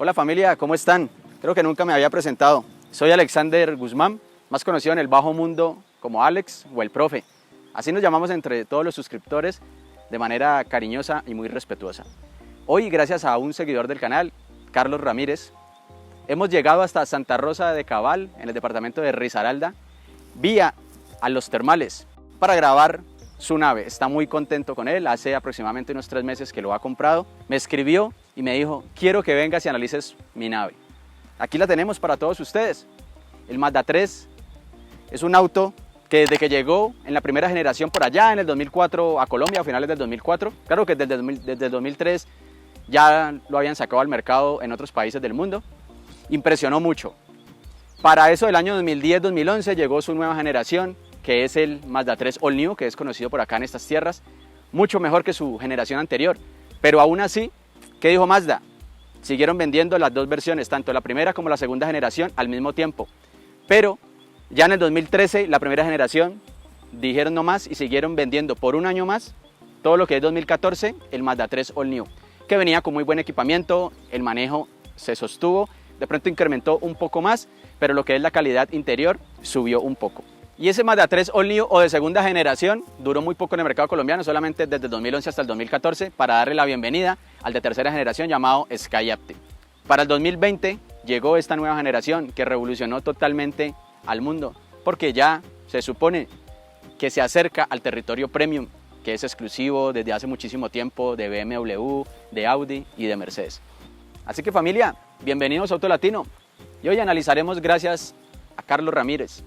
Hola familia, ¿cómo están? Creo que nunca me había presentado. Soy Alexander Guzmán, más conocido en el bajo mundo como Alex o el profe. Así nos llamamos entre todos los suscriptores de manera cariñosa y muy respetuosa. Hoy, gracias a un seguidor del canal, Carlos Ramírez, hemos llegado hasta Santa Rosa de Cabal, en el departamento de Risaralda, vía a Los Termales, para grabar su nave. Está muy contento con él, hace aproximadamente unos 3 meses que lo ha comprado. Me escribió y me dijo, quiero que vengas y analices mi nave. Aquí la tenemos para todos ustedes. El Mazda 3 es un auto que desde que llegó en la primera generación por allá en el 2004 a Colombia, a finales del 2004, claro que desde el 2003 ya lo habían sacado al mercado en otros países del mundo, impresionó mucho. Para eso del año 2010-2011 llegó su nueva generación, que es el Mazda 3 All New, que es conocido por acá en estas tierras, mucho mejor que su generación anterior. Pero aún así, ¿qué dijo Mazda? Siguieron vendiendo las dos versiones, tanto la primera como la segunda generación al mismo tiempo. Pero ya en el 2013, la primera generación, dijeron no más y siguieron vendiendo por un año más todo lo que es 2014, el Mazda 3 All New, que venía con muy buen equipamiento, el manejo se sostuvo, de pronto incrementó un poco más, pero lo que es la calidad interior subió un poco. Y ese Mazda 3 All New o de segunda generación duró muy poco en el mercado colombiano, solamente desde el 2011 hasta el 2014, para darle la bienvenida al de tercera generación llamado Skyactiv. Para el 2020 llegó esta nueva generación que revolucionó totalmente al mundo, porque ya se supone que se acerca al territorio premium, que es exclusivo desde hace muchísimo tiempo de BMW, de Audi y de Mercedes. Así que familia, bienvenidos a Auto Latino. Y hoy analizaremos, gracias a Carlos Ramírez,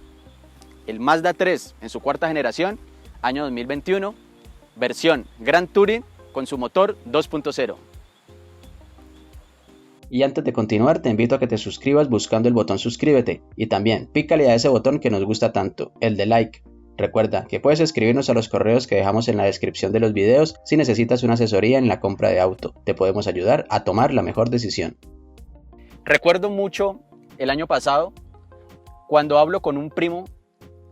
el Mazda 3 en su cuarta generación, año 2021, versión Grand Touring con su motor 2.0. Y antes de continuar, te invito a que te suscribas buscando el botón suscríbete y también pícale a ese botón que nos gusta tanto, el de like. Recuerda que puedes escribirnos a los correos que dejamos en la descripción de los videos si necesitas una asesoría en la compra de auto. Te podemos ayudar a tomar la mejor decisión. Recuerdo mucho el año pasado cuando hablo con un primo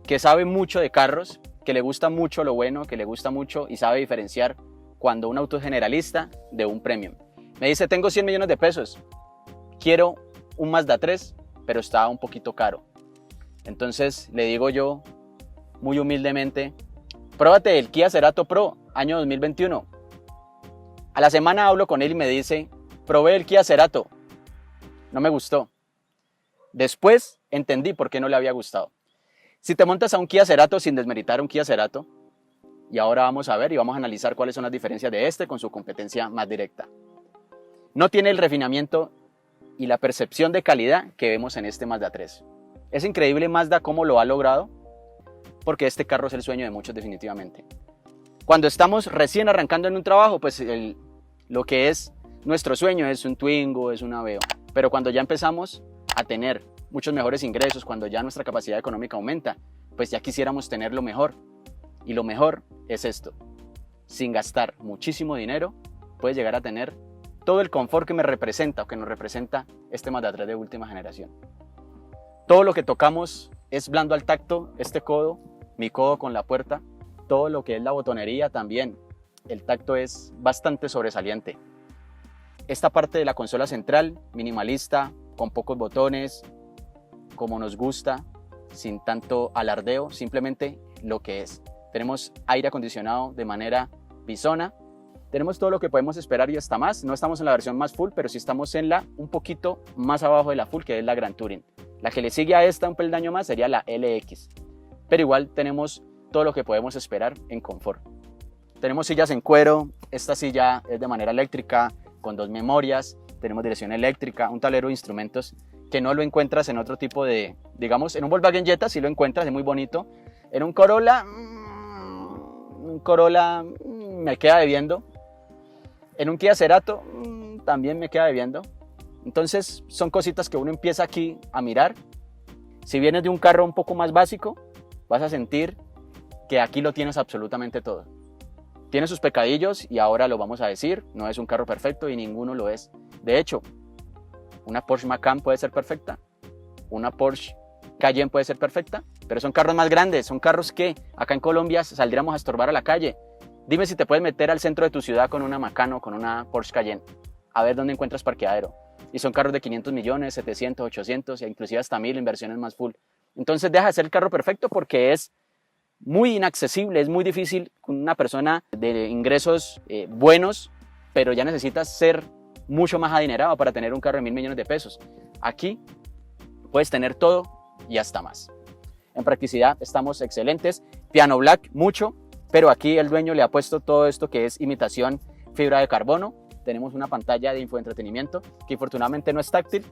que sabe mucho de carros, que le gusta mucho lo bueno, que le gusta mucho y sabe diferenciar cuando un auto es generalista de un premium. Me dice, tengo 100 millones de pesos, quiero un Mazda 3, pero está un poquito caro. Entonces le digo yo, muy humildemente, pruébate el Kia Cerato Pro, año 2021. A la semana hablo con él y me dice, probé el Kia Cerato, no me gustó. Después entendí por qué no le había gustado. Si te montas a un Kia Cerato, sin desmeritar un Kia Cerato, y ahora vamos a ver y vamos a analizar cuáles son las diferencias de este con su competencia más directa. No tiene el refinamiento y la percepción de calidad que vemos en este Mazda 3. Es increíble Mazda cómo lo ha logrado, porque este carro es el sueño de muchos definitivamente. Cuando estamos recién arrancando en un trabajo, pues lo que es nuestro sueño es un Twingo, es un Aveo. Pero cuando ya empezamos a tener muchos mejores ingresos, cuando ya nuestra capacidad económica aumenta, pues ya quisiéramos tener lo mejor. Y lo mejor es esto. Sin gastar muchísimo dinero, puedes llegar a tener todo el confort que me representa o que nos representa este Mazda 3 de última generación. Todo lo que tocamos es blando al tacto, este codo, mi codo con la puerta, todo lo que es la botonería también. El tacto es bastante sobresaliente. Esta parte de la consola central, minimalista, con pocos botones, como nos gusta, sin tanto alardeo, simplemente lo que es. Tenemos aire acondicionado de manera bisona, tenemos todo lo que podemos esperar y hasta más. No estamos en la versión más full, pero sí estamos en la un poquito más abajo de la full, que es la Grand Touring. La que le sigue a esta un peldaño más sería la LX, pero igual tenemos todo lo que podemos esperar en confort. Tenemos sillas en cuero, esta silla es de manera eléctrica, con 2 memorias, tenemos dirección eléctrica, un tablero de instrumentos que no lo encuentras en otro tipo de, digamos, en un Volkswagen Jetta sí lo encuentras, es muy bonito. En un Corolla me queda debiendo. En un Kia Cerato también me queda debiendo. Entonces son cositas que uno empieza aquí a mirar. Si vienes de un carro un poco más básico, vas a sentir que aquí lo tienes absolutamente todo. Tiene sus pecadillos y ahora lo vamos a decir, no es un carro perfecto y ninguno lo es. De hecho, una Porsche Macan puede ser perfecta, una Porsche Cayenne puede ser perfecta, pero son carros más grandes, son carros que acá en Colombia saldríamos a estorbar a la calle. Dime si te puedes meter al centro de tu ciudad con una Macan o con una Porsche Cayenne. a ver dónde encuentras parqueadero. Y son carros de 500 millones, 700, 800 e inclusive hasta 1000 inversiones más full. Entonces deja de ser el carro perfecto porque es muy inaccesible, es muy difícil con una persona de ingresos buenos, pero ya necesitas ser mucho más adinerado para tener un carro de 1000 millones de pesos. Aquí puedes tener todo y hasta más. En practicidad estamos excelentes, piano black mucho, pero aquí el dueño le ha puesto todo esto que es imitación fibra de carbono. Tenemos una pantalla de infoentretenimiento que infortunadamente no es táctil,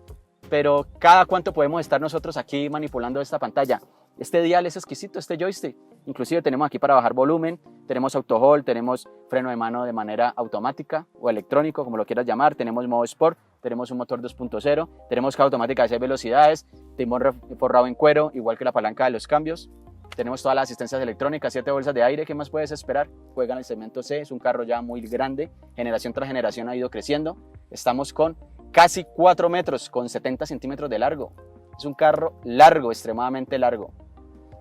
pero cada cuánto podemos estar nosotros aquí manipulando esta pantalla. Este dial es exquisito, este joystick. Inclusive tenemos aquí para bajar volumen, tenemos auto hold, tenemos freno de mano de manera automática o electrónico, como lo quieras llamar, tenemos modo sport, tenemos un motor 2.0, tenemos caja automática de 6 velocidades, timón forrado en cuero, igual que la palanca de los cambios. Tenemos todas las asistencias electrónicas, 7 bolsas de aire, ¿qué más puedes esperar? Juega en el segmento C, es un carro ya muy grande, generación tras generación ha ido creciendo. Estamos con casi 4 metros, con 70 centímetros de largo. Es un carro largo, extremadamente largo.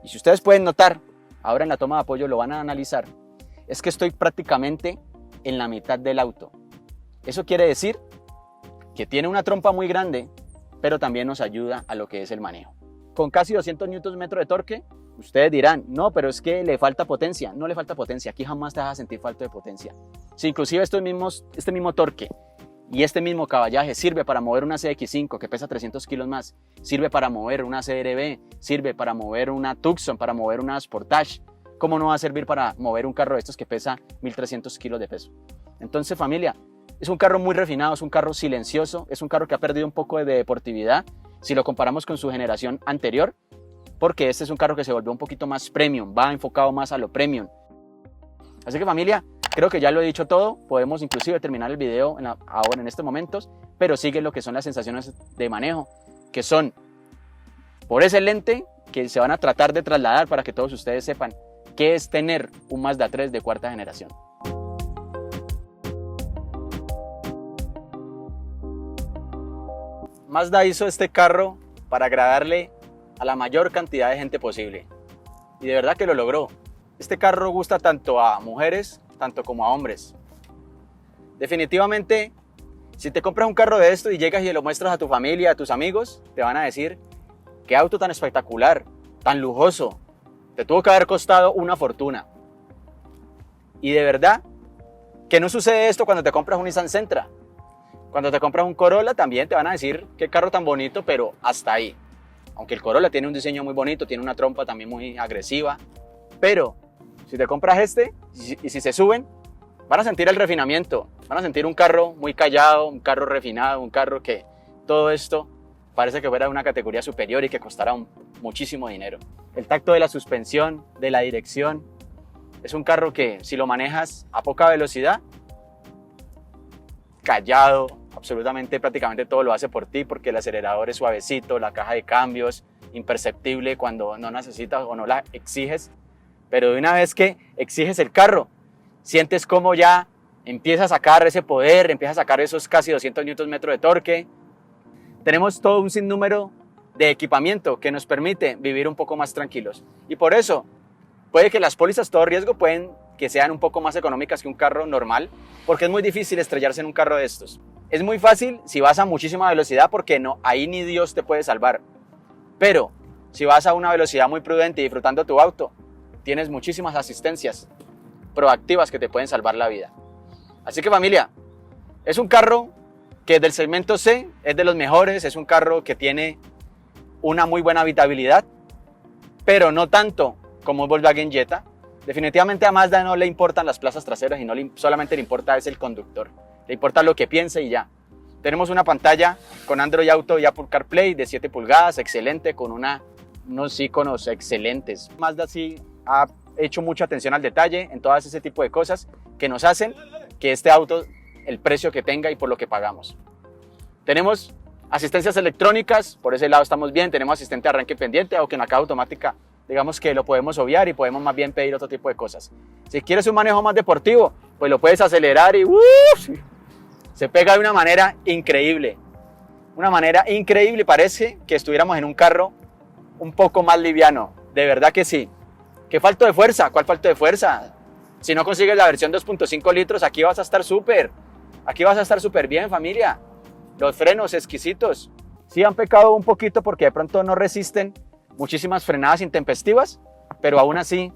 Y si ustedes pueden notar, ahora en la toma de apoyo lo van a analizar, es que estoy prácticamente en la mitad del auto. Eso quiere decir que tiene una trompa muy grande, pero también nos ayuda a lo que es el manejo. Con casi 200 Nm de torque, ustedes dirán, no, pero es que le falta potencia. No le falta potencia, aquí jamás te vas a sentir falta de potencia. Si inclusive este mismo torque y este mismo caballaje sirve para mover una CX5 que pesa 300 kilos más, sirve para mover una CR-V, sirve para mover una Tucson, para mover una Sportage, ¿cómo no va a servir para mover un carro de estos que pesa 1300 kilos de peso? Entonces, familia, es un carro muy refinado, es un carro silencioso, es un carro que ha perdido un poco de deportividad si lo comparamos con su generación anterior, porque este es un carro que se volvió un poquito más premium, va enfocado más a lo premium. Así que, familia, creo que ya lo he dicho todo, podemos inclusive terminar el video ahora en estos momentos, pero sigue lo que son las sensaciones de manejo, que son por ese lente que se van a tratar de trasladar para que todos ustedes sepan qué es tener un Mazda 3 de cuarta generación. Mazda hizo este carro para agradarle a la mayor cantidad de gente posible, y de verdad que lo logró. Este carro gusta tanto a mujeres tanto como a hombres. Definitivamente, si te compras un carro de esto y llegas y lo muestras a tu familia, a tus amigos, te van a decir, qué auto tan espectacular, tan lujoso, te tuvo que haber costado una fortuna. Y de verdad que no sucede esto cuando te compras un Nissan Sentra. Cuando te compras un Corolla también te van a decir, qué carro tan bonito, pero hasta ahí. Aunque el Corolla tiene un diseño muy bonito, tiene una trompa también muy agresiva, pero si te compras este y si se suben, van a sentir el refinamiento, van a sentir un carro muy callado, un carro refinado, un carro que todo esto parece que fuera de una categoría superior y que costará muchísimo dinero. El tacto de la suspensión, de la dirección, es un carro que si lo manejas a poca velocidad, callado, absolutamente prácticamente todo lo hace por ti, porque el acelerador es suavecito, la caja de cambios imperceptible cuando no necesitas o no la exiges. Pero de una vez que exiges el carro, sientes cómo ya empieza a sacar ese poder, empieza a sacar esos casi 200 Nm de torque. Tenemos todo un sinnúmero de equipamiento que nos permite vivir un poco más tranquilos. Y por eso, puede que las pólizas todo riesgo pueden que sean un poco más económicas que un carro normal, porque es muy difícil estrellarse en un carro de estos. Es muy fácil si vas a muchísima velocidad, porque no, ahí ni Dios te puede salvar. Pero si vas a una velocidad muy prudente y disfrutando tu auto, tienes muchísimas asistencias proactivas que te pueden salvar la vida. Así que, familia, es un carro que del segmento C es de los mejores, es un carro que tiene una muy buena habitabilidad, pero no tanto como el Volkswagen Jetta. Definitivamente a Mazda no le importan las plazas traseras y solamente le importa es el conductor, le importa lo que piense y ya. Tenemos una pantalla con Android Auto y Apple CarPlay de 7 pulgadas, excelente, con unos iconos excelentes. Mazda sí ha hecho mucha atención al detalle en todas ese tipo de cosas que nos hacen que este auto, el precio que tenga y por lo que pagamos. Tenemos asistencias electrónicas, por ese lado estamos bien, tenemos asistente de arranque pendiente, aunque en la caja automática digamos que lo podemos obviar y podemos más bien pedir otro tipo de cosas. Si quieres un manejo más deportivo, pues lo puedes acelerar y se pega de una manera increíble. Una manera increíble, parece que estuviéramos en un carro un poco más liviano, de verdad que sí. ¿Qué falta de fuerza? ¿Cuál falta de fuerza? Si no consigues la versión 2.5 litros, aquí vas a estar súper. Aquí vas a estar súper bien, familia. Los frenos exquisitos. Sí han pecado un poquito porque de pronto no resisten muchísimas frenadas intempestivas, pero aún así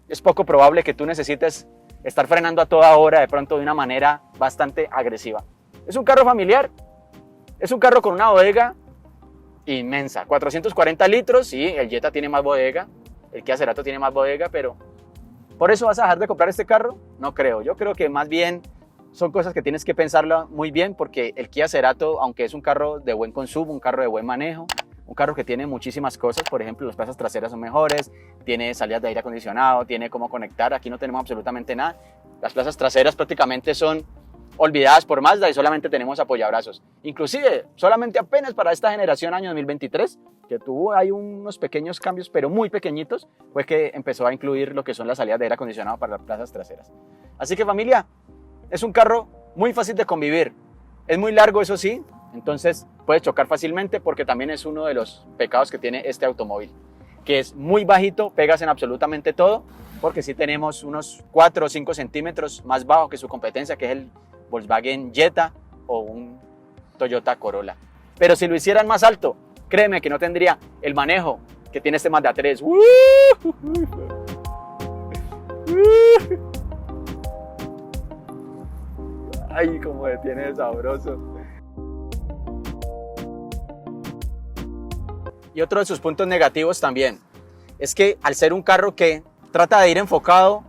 es poco probable que tú necesites estar frenando a toda hora de pronto de una manera bastante agresiva. Es un carro familiar, es un carro con una bodega inmensa, 440 litros, sí, el Jetta tiene más bodega, el Kia Cerato tiene más bodega, pero ¿por eso vas a dejar de comprar este carro? No creo, yo creo que más bien son cosas que tienes que pensarlo muy bien, porque el Kia Cerato, aunque es un carro de buen consumo, un carro de buen manejo, un carro que tiene muchísimas cosas, por ejemplo, las plazas traseras son mejores, tiene salidas de aire acondicionado, tiene cómo conectar, aquí no tenemos absolutamente nada. Las plazas traseras prácticamente son olvidadas por Mazda y solamente tenemos apoyabrazos. Inclusive, solamente apenas para esta generación año 2023, que tuvo ahí unos pequeños cambios, pero muy pequeñitos, fue que empezó a incluir lo que son las salidas de aire acondicionado para las plazas traseras. Así que familia, es un carro muy fácil de convivir. Es muy largo, eso sí, entonces puedes chocar fácilmente porque también es uno de los pecados que tiene este automóvil, que es muy bajito, pegas en absolutamente todo, porque sí tenemos unos 4 o 5 centímetros más bajo que su competencia, que es el Volkswagen Jetta o un Toyota Corolla. Pero si lo hicieran más alto, créeme que no tendría el manejo que tiene este Mazda 3. Ay, cómo detiene de sabroso. Y otro de sus puntos negativos también es que al ser un carro que trata de ir enfocado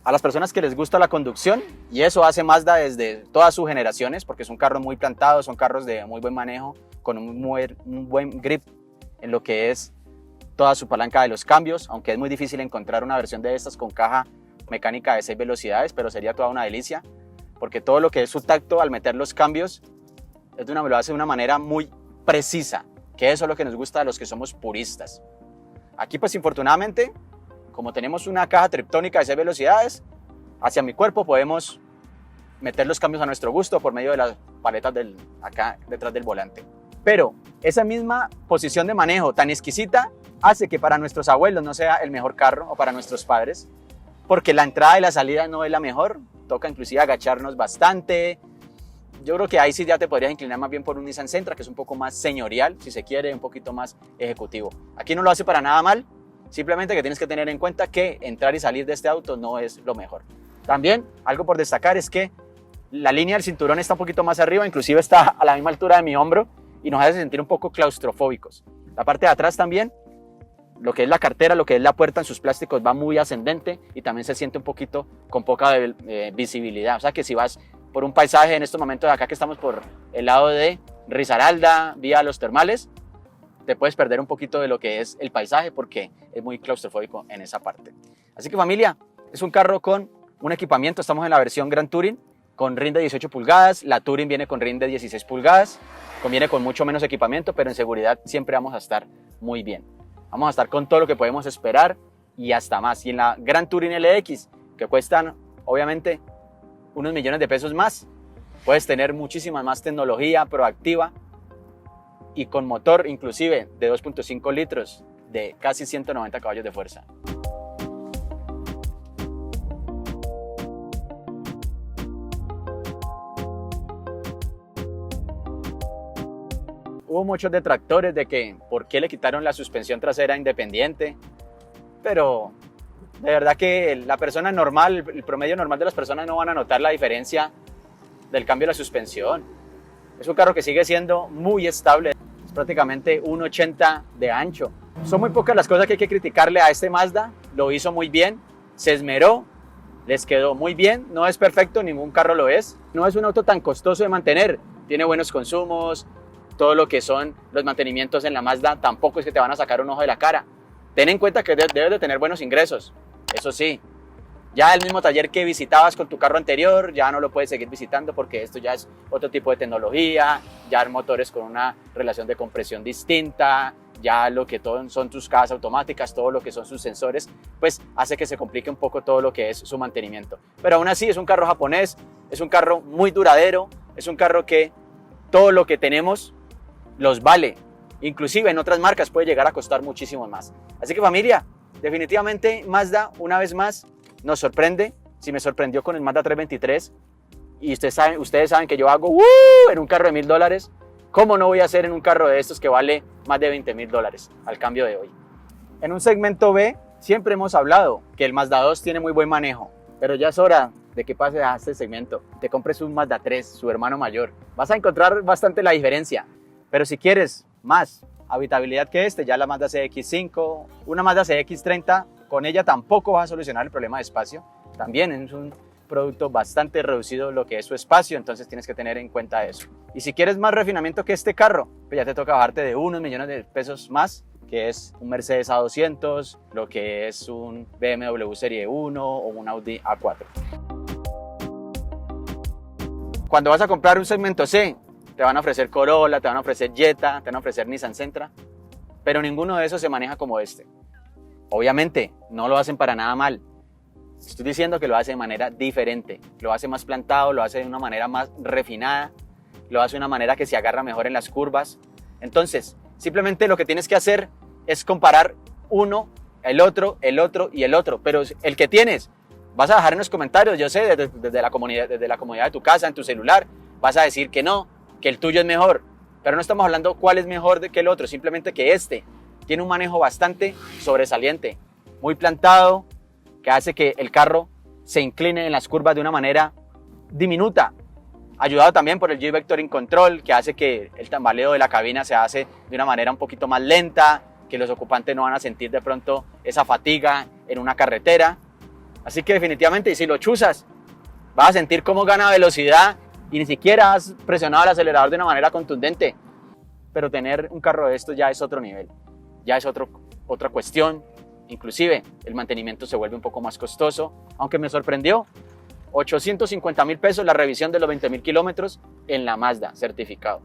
a las personas que les gusta la conducción, y eso hace Mazda desde todas sus generaciones, porque es un carro muy plantado, son carros de muy buen manejo, con un buen grip en lo que es toda su palanca de los cambios, aunque es muy difícil encontrar una versión de estas con caja mecánica de 6 velocidades, pero sería toda una delicia, porque todo lo que es su tacto al meter los cambios lo hace de una manera muy precisa, que eso es lo que nos gusta a los que somos puristas. Aquí pues infortunadamente, como tenemos una caja triptónica de 6 velocidades, hacia mi cuerpo podemos meter los cambios a nuestro gusto por medio de las paletas acá detrás del volante. Pero esa misma posición de manejo tan exquisita hace que para nuestros abuelos no sea el mejor carro, o para nuestros padres, porque la entrada y la salida no es la mejor, toca inclusive agacharnos bastante. Yo creo que ahí sí ya te podrías inclinar más bien por un Nissan Sentra, que es un poco más señorial, si se quiere, un poquito más ejecutivo. Aquí no lo hace para nada mal, simplemente que tienes que tener en cuenta que entrar y salir de este auto no es lo mejor. También, algo por destacar es que la línea del cinturón está un poquito más arriba, inclusive está a la misma altura de mi hombro y nos hace sentir un poco claustrofóbicos. La parte de atrás también, lo que es la cartera, lo que es la puerta en sus plásticos va muy ascendente y también se siente un poquito con poca visibilidad. O sea que si vas por un paisaje en estos momentos de acá que estamos por el lado de Risaralda, vía Los Termales, te puedes perder un poquito de lo que es el paisaje porque es muy claustrofóbico en esa parte. Así que familia, es un carro con un equipamiento, estamos en la versión Gran Touring con RIN de 18 pulgadas, la Touring viene con RIN de 16 pulgadas, conviene con mucho menos equipamiento, pero en seguridad siempre vamos a estar muy bien. Vamos a estar con todo lo que podemos esperar y hasta más. Y en la Gran Touring LX, que cuestan obviamente unos millones de pesos más, puedes tener muchísima más tecnología proactiva y con motor inclusive de 2.5 litros de casi 190 caballos de fuerza. Hubo muchos detractores de que por qué le quitaron la suspensión trasera independiente, pero de verdad que la persona normal, el promedio normal de las personas no van a notar la diferencia del cambio de la suspensión. Es un carro que sigue siendo muy estable, es prácticamente 1,80 de ancho. Son muy pocas las cosas que hay que criticarle a este Mazda, lo hizo muy bien, se esmeró, les quedó muy bien, no es perfecto, ningún carro lo es. No es un auto tan costoso de mantener, tiene buenos consumos, todo lo que son los mantenimientos en la Mazda tampoco es que te van a sacar un ojo de la cara. Ten en cuenta que debes de tener buenos ingresos, eso sí. Ya el mismo taller que visitabas con tu carro anterior, ya no lo puedes seguir visitando porque esto ya es otro tipo de tecnología, ya motores con una relación de compresión distinta, ya lo que son tus cajas automáticas, todo lo que son sus sensores, pues hace que se complique un poco todo lo que es su mantenimiento. Pero aún así es un carro japonés, es un carro muy duradero, es un carro que todo lo que tenemos los vale, inclusive en otras marcas puede llegar a costar muchísimo más. Así que familia, definitivamente Mazda una vez más nos sorprende. Si me sorprendió con el Mazda 323, y ustedes saben que yo hago en un carro de $1000, ¿cómo no voy a hacer en un carro de estos que vale más de $20.000 al cambio de hoy? En un segmento B siempre hemos hablado que el Mazda 2 tiene muy buen manejo, pero ya es hora de que pases a este segmento, te compres un Mazda 3, su hermano mayor. Vas a encontrar bastante la diferencia, pero si quieres más habitabilidad que ya la Mazda CX-5, una Mazda CX-30, con ella tampoco vas a solucionar el problema de espacio. También es un producto bastante reducido lo que es su espacio, entonces tienes que tener en cuenta eso. Y si quieres más refinamiento que este carro, pues ya te toca bajarte de unos millones de pesos más, que es un Mercedes A200, lo que es un BMW Serie 1 o un Audi A4. Cuando vas a comprar un segmento C, te van a ofrecer Corolla, te van a ofrecer Jetta, te van a ofrecer Nissan Sentra, pero ninguno de esos se maneja como este. Obviamente, no lo hacen para nada mal. Estoy diciendo que lo hace de manera diferente, lo hace más plantado, lo hace de una manera más refinada, lo hace de una manera que se agarra mejor en las curvas. Entonces, simplemente lo que tienes que hacer es comparar uno, el otro y el otro, pero el que tienes, vas a dejar en los comentarios, yo sé, desde la comodidad de tu casa, en tu celular, vas a decir que no, que el tuyo es mejor, pero no estamos hablando cuál es mejor que el otro, simplemente que este tiene un manejo bastante sobresaliente, muy plantado, que hace que el carro se incline en las curvas de una manera diminuta, ayudado también por el G-Vectoring Control, que hace que el tambaleo de la cabina se hace de una manera un poquito más lenta, que los ocupantes no van a sentir de pronto esa fatiga en una carretera. Así que definitivamente, si lo chuzas, vas a sentir cómo gana velocidad y ni siquiera has presionado el acelerador de una manera contundente. Pero tener un carro de estos ya es otro nivel, ya es otra cuestión. Inclusive el mantenimiento se vuelve un poco más costoso, aunque me sorprendió, 850.000 pesos la revisión de los 20.000 kilómetros en la Mazda certificado.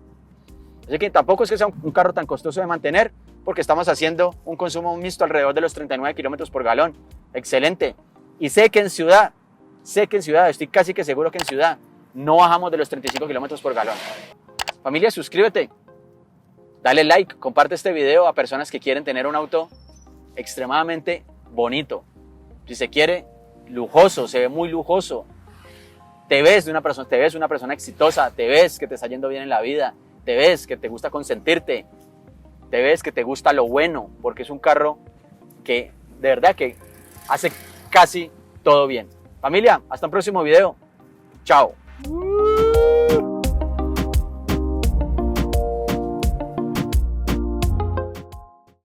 Así que tampoco es que sea un carro tan costoso de mantener, porque estamos haciendo un consumo mixto alrededor de los 39 kilómetros por galón. Excelente. Y sé que en ciudad, estoy casi que seguro que en ciudad no bajamos de los 35 kilómetros por galón. Familia, suscríbete, dale like, comparte este video a personas que quieren tener un auto extremadamente bonito. Si se quiere, lujoso, se ve muy lujoso. Te ves una persona exitosa, te ves que te está yendo bien en la vida, te ves que te gusta consentirte, te ves que te gusta lo bueno, porque es un carro que de verdad que hace casi todo bien. Familia, hasta un próximo video. Chao.